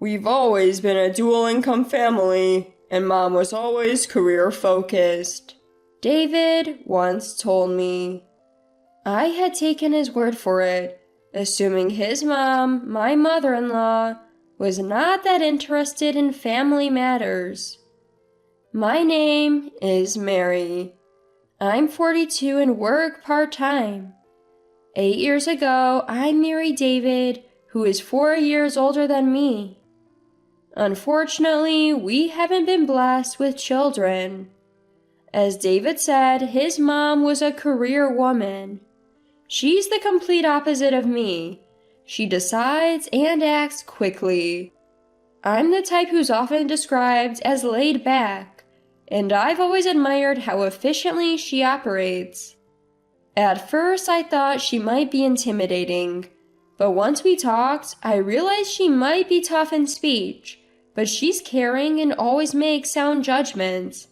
We've always been a dual-income family, and Mom was always career-focused, David once told me. I had taken his word for it, assuming his mom, my mother-in-law, was not that interested in family matters. My name is Mary. I'm 42 and work part-time. 8 years ago, I married David, who is 4 years older than me. Unfortunately, we haven't been blessed with children. As David said, his mom was a career woman. She's the complete opposite of me. She decides and acts quickly. I'm the type who's often described as laid back, and I've always admired how efficiently she operates. At first, I thought she might be intimidating, but once we talked, I realized she might be tough in speech, but she's caring and always makes sound judgments.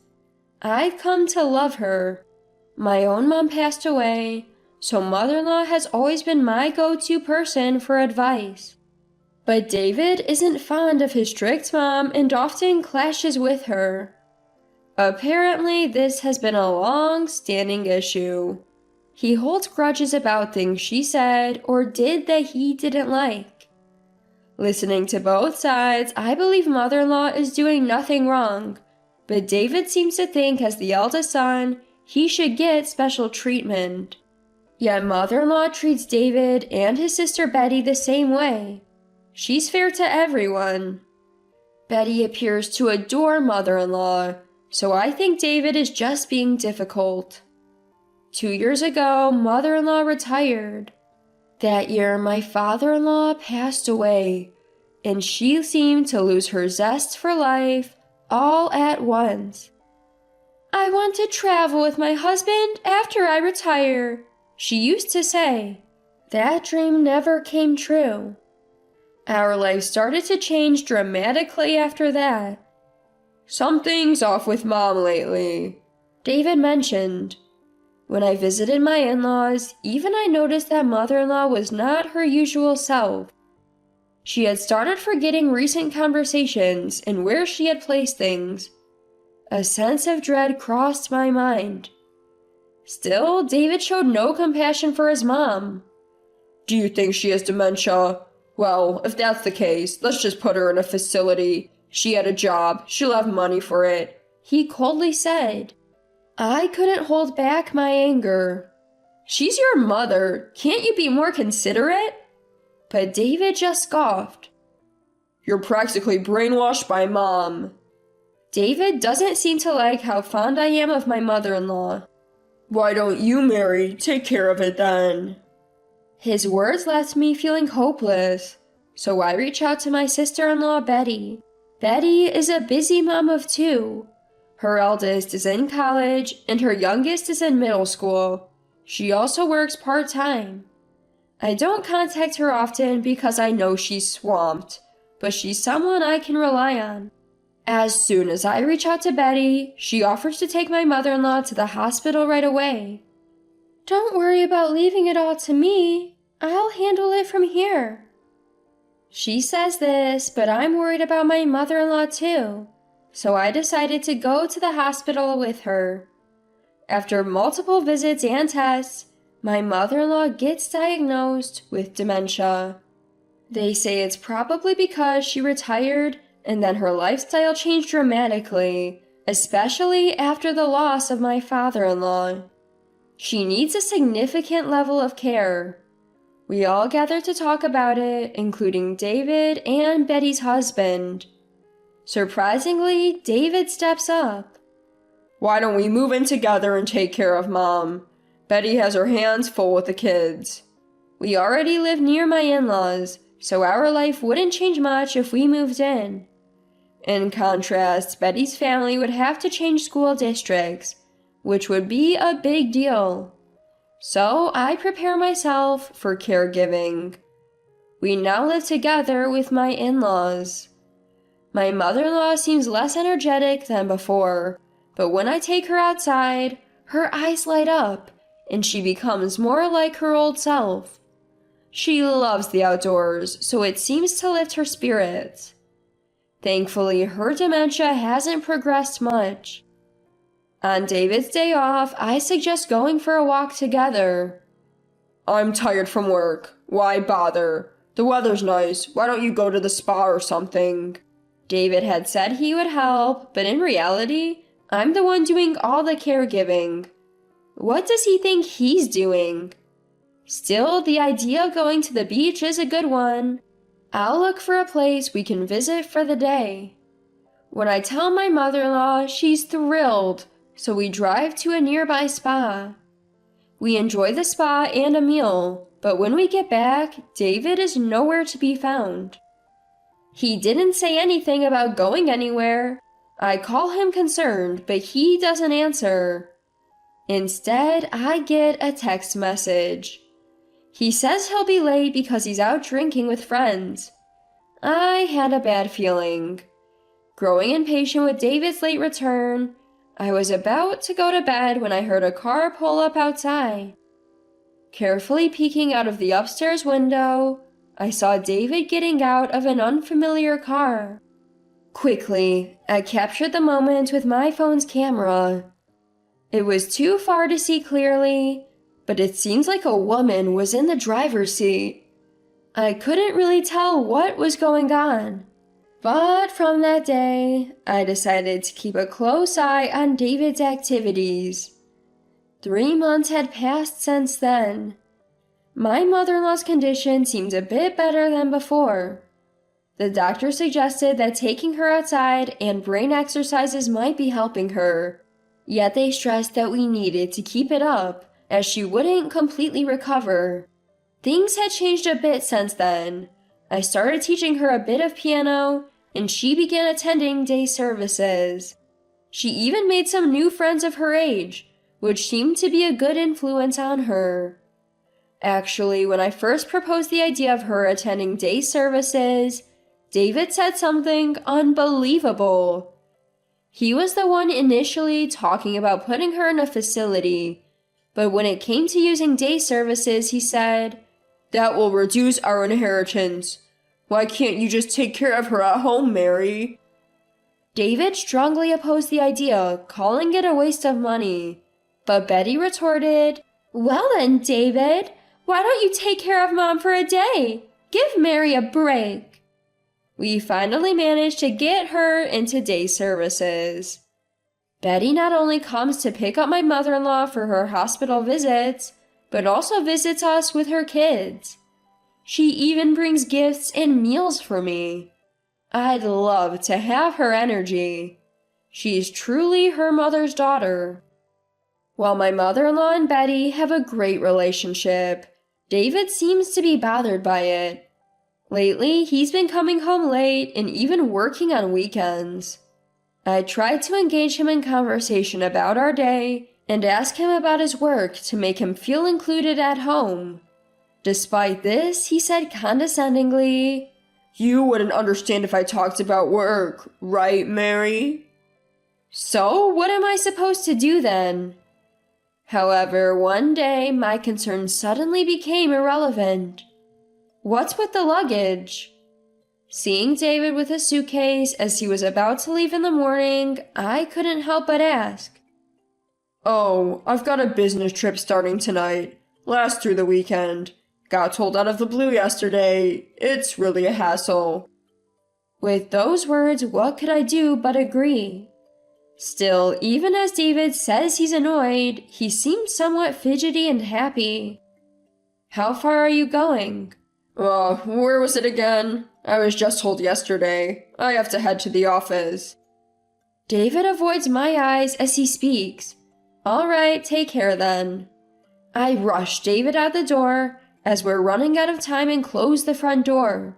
I've come to love her. My own mom passed away, so mother-in-law has always been my go-to person for advice. But David isn't fond of his strict mom and often clashes with her. Apparently, this has been a long-standing issue. He holds grudges about things she said or did that he didn't like. Listening to both sides, I believe mother-in-law is doing nothing wrong, but David seems to think as the eldest son, he should get special treatment. Yet mother-in-law treats David and his sister Betty the same way. She's fair to everyone. Betty appears to adore mother-in-law, so I think David is just being difficult. 2 years ago, mother-in-law retired. That year, my father-in-law passed away, and she seemed to lose her zest for life all at once. I want to travel with my husband after I retire, she used to say. That dream never came true. Our life started to change dramatically after that. Something's off with Mom lately, David mentioned. When I visited my in-laws, even I noticed that mother-in-law was not her usual self. She had started forgetting recent conversations and where she had placed things. A sense of dread crossed my mind. Still, David showed no compassion for his mom. Do you think she has dementia? Well, if that's the case, let's just put her in a facility. She had a job. She'll have money for it, he coldly said. I couldn't hold back my anger. She's your mother. Can't you be more considerate? But David just scoffed. You're practically brainwashed by Mom. David doesn't seem to like how fond I am of my mother-in-law. Why don't you, Mary, take care of it then? His words left me feeling hopeless, so I reach out to my sister-in-law, Betty. Betty is a busy mom of 2. Her eldest is in college, and her youngest is in middle school. She also works part-time. I don't contact her often because I know she's swamped, but she's someone I can rely on. As soon as I reach out to Betty, she offers to take my mother-in-law to the hospital right away. Don't worry about leaving it all to me. I'll handle it from here. She says this, but I'm worried about my mother-in-law too. So I decided to go to the hospital with her. After multiple visits and tests, my mother-in-law gets diagnosed with dementia. They say it's probably because she retired and then her lifestyle changed dramatically, especially after the loss of my father-in-law. She needs a significant level of care. We all gather to talk about it, including David and Betty's husband. Surprisingly, David steps up. Why don't we move in together and take care of Mom? Betty has her hands full with the kids. We already live near my in-laws, so our life wouldn't change much if we moved in. In contrast, Betty's family would have to change school districts, which would be a big deal. So I prepare myself for caregiving. We now live together with my in-laws. My mother-in-law seems less energetic than before, but when I take her outside, her eyes light up, and she becomes more like her old self. She loves the outdoors, so it seems to lift her spirits. Thankfully, her dementia hasn't progressed much. On David's day off, I suggest going for a walk together. I'm tired from work. Why bother? The weather's nice. Why don't you go to the spa or something? David had said he would help, but in reality, I'm the one doing all the caregiving. What does he think he's doing? Still, the idea of going to the beach is a good one. I'll look for a place we can visit for the day. When I tell my mother-in-law, she's thrilled, so we drive to a nearby spa. We enjoy the spa and a meal, but when we get back, David is nowhere to be found. He didn't say anything about going anywhere. I call him concerned, but he doesn't answer. Instead, I get a text message. He says he'll be late because he's out drinking with friends. I had a bad feeling. Growing impatient with David's late return, I was about to go to bed when I heard a car pull up outside. Carefully peeking out of the upstairs window, I saw David getting out of an unfamiliar car. Quickly, I captured the moment with my phone's camera. It was too far to see clearly, but it seems like a woman was in the driver's seat. I couldn't really tell what was going on. But from that day, I decided to keep a close eye on David's activities. 3 months had passed since then. My mother-in-law's condition seemed a bit better than before. The doctor suggested that taking her outside and brain exercises might be helping her, yet they stressed that we needed to keep it up, as she wouldn't completely recover. Things had changed a bit since then. I started teaching her a bit of piano, and she began attending day services. She even made some new friends of her age, which seemed to be a good influence on her. Actually, when I first proposed the idea of her attending day services, David said something unbelievable. He was the one initially talking about putting her in a facility, but when it came to using day services, he said, "That will reduce our inheritance. Why can't you just take care of her at home, Mary?" David strongly opposed the idea, calling it a waste of money. But Betty retorted, "Well then, David, why don't you take care of Mom for a day? Give Mary a break." We finally managed to get her into day services. Betty not only comes to pick up my mother-in-law for her hospital visits, but also visits us with her kids. She even brings gifts and meals for me. I'd love to have her energy. She's truly her mother's daughter. While my mother-in-law and Betty have a great relationship, David seems to be bothered by it. Lately, he's been coming home late and even working on weekends. I tried to engage him in conversation about our day and ask him about his work to make him feel included at home. Despite this, he said condescendingly, "You wouldn't understand if I talked about work, right, Mary?" So, what am I supposed to do then? However, one day, my concerns suddenly became irrelevant. What's with the luggage? Seeing David with his suitcase as he was about to leave in the morning, I couldn't help but ask. "Oh, I've got a business trip starting tonight. Lasts through the weekend. Got told out of the blue yesterday. It's really a hassle." With those words, what could I do but agree? Still, even as David says he's annoyed, he seems somewhat fidgety and happy. "How far are you going?" Where was it again? I was just told yesterday. I have to head to the office." David avoids my eyes as he speaks. "All right, take care then." I rush David out the door as we're running out of time and close the front door.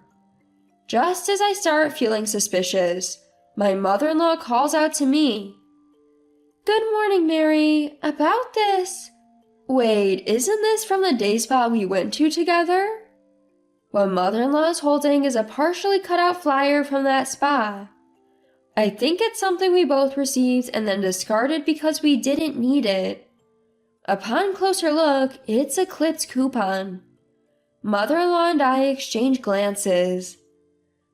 Just as I start feeling suspicious, my mother-in-law calls out to me. "Good morning, Mary. About this." Wait, isn't this from the day spa we went to together? What mother-in-law is holding is a partially cut out flyer from that spa. I think it's something we both received and then discarded because we didn't need it. Upon closer look, it's a clipped coupon. Mother-in-law and I exchange glances.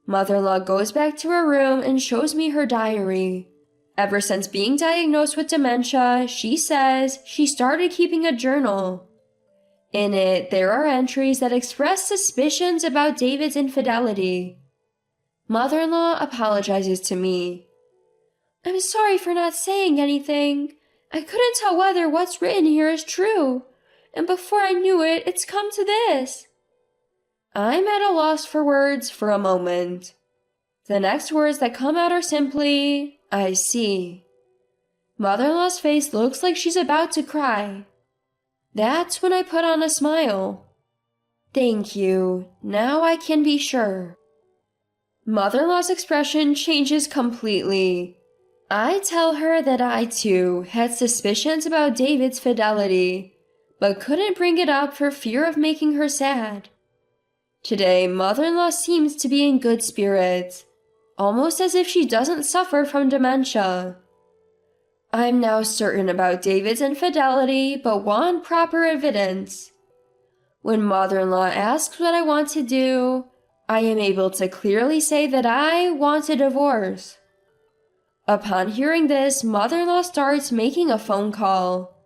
Mother-in-law goes back to her room and shows me her diary. Ever since being diagnosed with dementia, she says she started keeping a journal. In it, there are entries that express suspicions about David's infidelity. Mother-in-law apologizes to me. I'm sorry for not saying anything. I couldn't tell whether what's written here is true, and before I knew it, it's come to this. I'm at a loss for words for a moment. The next words that come out are simply, I see. Mother-in-law's face looks like she's about to cry. That's when I put on a smile. Thank you. Now I can be sure. Mother-in-law's expression changes completely. I tell her that I, too, had suspicions about David's fidelity, but couldn't bring it up for fear of making her sad. Today, mother-in-law seems to be in good spirits, almost as if she doesn't suffer from dementia. I'm now certain about David's infidelity, but want proper evidence. When mother-in-law asks what I want to do, I am able to clearly say that I want a divorce. Upon hearing this, mother-in-law starts making a phone call.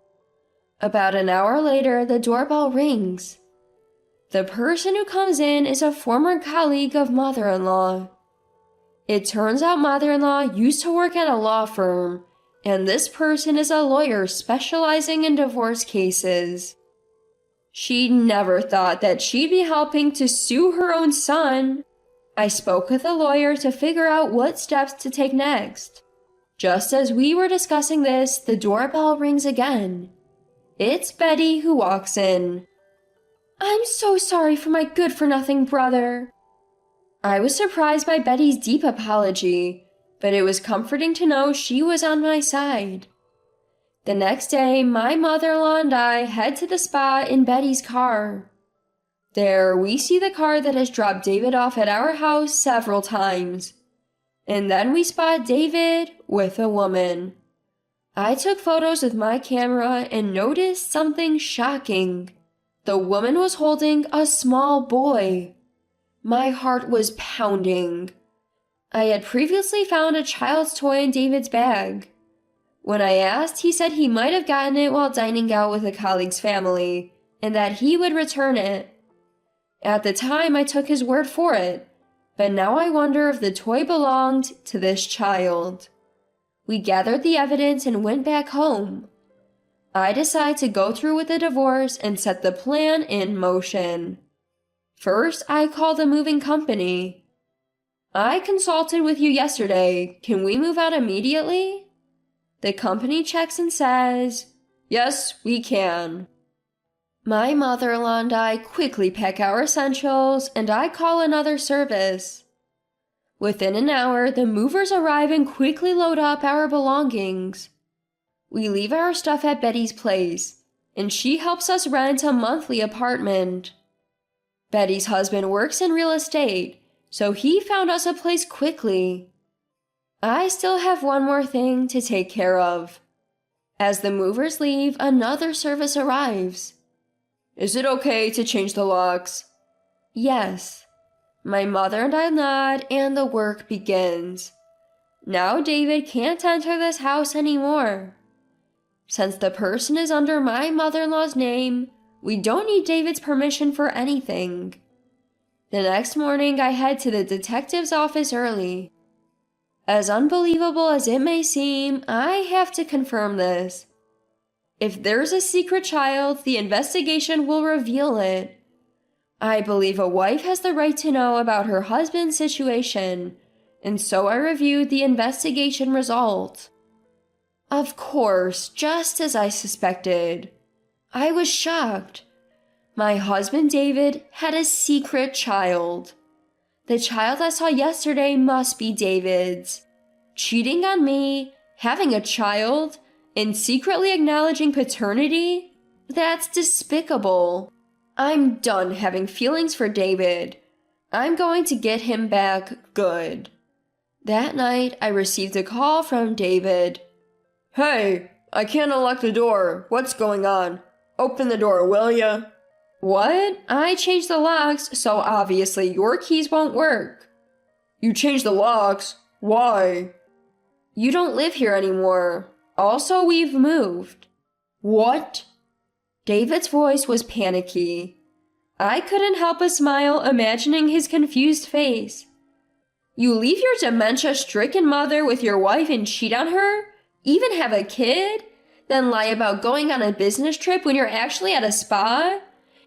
About an hour later, the doorbell rings. The person who comes in is a former colleague of mother-in-law. It turns out mother-in-law used to work at a law firm, and this person is a lawyer specializing in divorce cases. She never thought that she'd be helping to sue her own son. I spoke with the lawyer to figure out what steps to take next. Just as we were discussing this, the doorbell rings again. It's Betty who walks in. I'm so sorry for my good-for-nothing brother. I was surprised by Betty's deep apology, but it was comforting to know she was on my side. The next day, my mother-in-law and I head to the spot in Betty's car. There, we see the car that has dropped David off at our house several times. And then we spot David with a woman. I took photos with my camera and noticed something shocking. The woman was holding a small boy. My heart was pounding. I had previously found a child's toy in David's bag. When I asked, he said he might have gotten it while dining out with a colleague's family, and that he would return it. At the time, I took his word for it, but now I wonder if the toy belonged to this child. We gathered the evidence and went back home. I decide to go through with the divorce and set the plan in motion. First, I call the moving company. I consulted with you yesterday. Can we move out immediately? The company checks and says, yes, we can. My mother-in-law and I quickly pack our essentials, and I call another service. Within an hour, the movers arrive and quickly load up our belongings. We leave our stuff at Betty's place, and she helps us rent a monthly apartment. Betty's husband works in real estate, so he found us a place quickly. I still have one more thing to take care of. As the movers leave, another service arrives. Is it okay to change the locks? Yes. My mother and I nod, and the work begins. Now David can't enter this house anymore. Since the person is under my mother-in-law's name, we don't need David's permission for anything. The next morning, I head to the detective's office early. As unbelievable as it may seem, I have to confirm this. If there's a secret child, the investigation will reveal it. I believe a wife has the right to know about her husband's situation, and so I reviewed the investigation result. Of course, just as I suspected. I was shocked. My husband David had a secret child. The child I saw yesterday must be David's. Cheating on me, having a child, and secretly acknowledging paternity? That's despicable. I'm done having feelings for David. I'm going to get him back good. That night, I received a call from David. Hey, I can't unlock the door. What's going on? Open the door, will ya? What? I changed the locks, so obviously your keys won't work. You changed the locks? Why? You don't live here anymore. Also, we've moved. What? David's voice was panicky. I couldn't help but smile, imagining his confused face. You leave your dementia-stricken mother with your wife and cheat on her? Even have a kid? Then lie about going on a business trip when you're actually at a spa?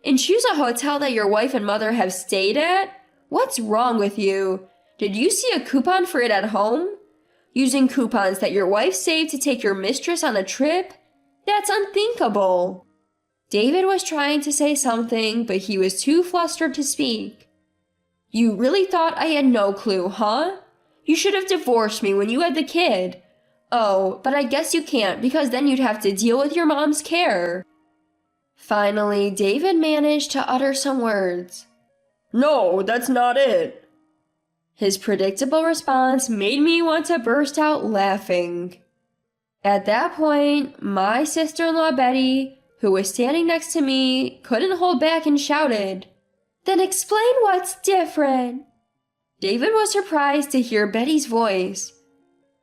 And choose a hotel that your wife and mother have stayed at? What's wrong with you? Did you see a coupon for it at home? Using coupons that your wife saved to take your mistress on a trip? That's unthinkable. David was trying to say something, but he was too flustered to speak. You really thought I had no clue, huh? You should have divorced me when you had the kid. Oh, but I guess you can't because then you'd have to deal with your mom's care. Finally, David managed to utter some words. No, that's not it. His predictable response made me want to burst out laughing. At that point, my sister-in-law Betty, who was standing next to me, couldn't hold back and shouted, Then explain what's different. David was surprised to hear Betty's voice.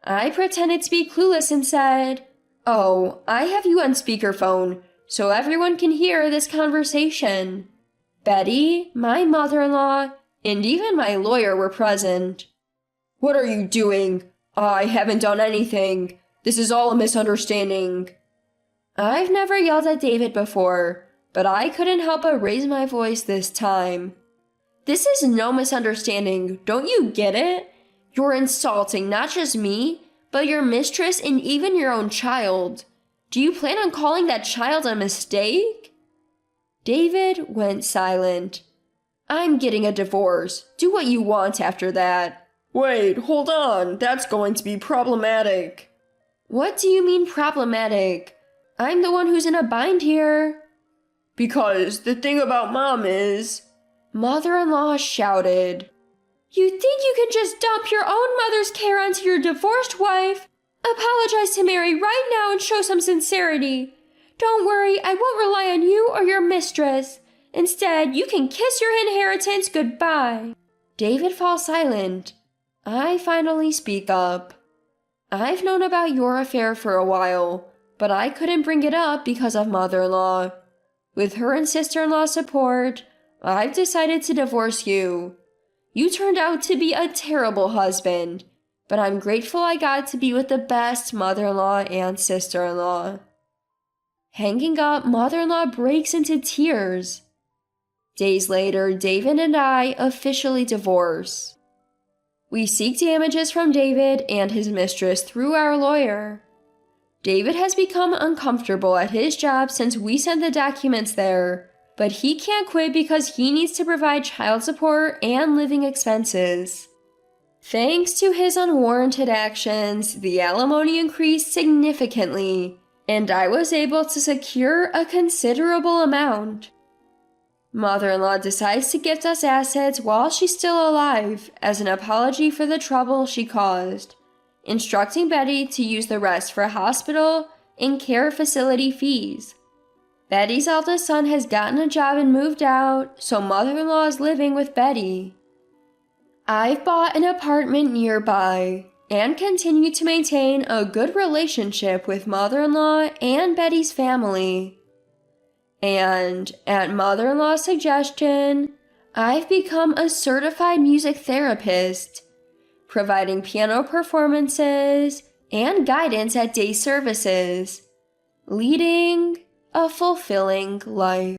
I pretended to be clueless and said, Oh, I have you on speakerphone, so everyone can hear this conversation. Betty, my mother-in-law, and even my lawyer were present. What are you doing? I haven't done anything. This is all a misunderstanding. I've never yelled at David before, but I couldn't help but raise my voice this time. This is no misunderstanding, don't you get it? You're insulting not just me, but your mistress and even your own child. Do you plan on calling that child a mistake? David went silent. I'm getting a divorce. Do what you want after that. Wait, hold on. That's going to be problematic. What do you mean problematic? I'm the one who's in a bind here. Because the thing about Mom is... Mother-in-law shouted. You think you can just dump your own mother's care onto your divorced wife? Apologize to Mary right now and show some sincerity. Don't worry, I won't rely on you or your mistress. Instead, you can kiss your inheritance goodbye. David falls silent. I finally speak up. I've known about your affair for a while, but I couldn't bring it up because of mother-in-law. With her and sister-in-law's support, I've decided to divorce you. You turned out to be a terrible husband, but I'm grateful I got to be with the best mother-in-law and sister-in-law. Hanging up, mother-in-law breaks into tears. Days later, David and I officially divorce. We seek damages from David and his mistress through our lawyer. David has become uncomfortable at his job since we sent the documents there, but he can't quit because he needs to provide child support and living expenses. Thanks to his unwarranted actions, the alimony increased significantly, and I was able to secure a considerable amount. Mother-in-law decides to gift us assets while she's still alive as an apology for the trouble she caused, instructing Betty to use the rest for hospital and care facility fees. Betty's eldest son has gotten a job and moved out, so mother-in-law is living with Betty. I've bought an apartment nearby and continue to maintain a good relationship with mother-in-law and Betty's family. And, at mother-in-law's suggestion, I've become a certified music therapist, providing piano performances and guidance at day services, leading a fulfilling life.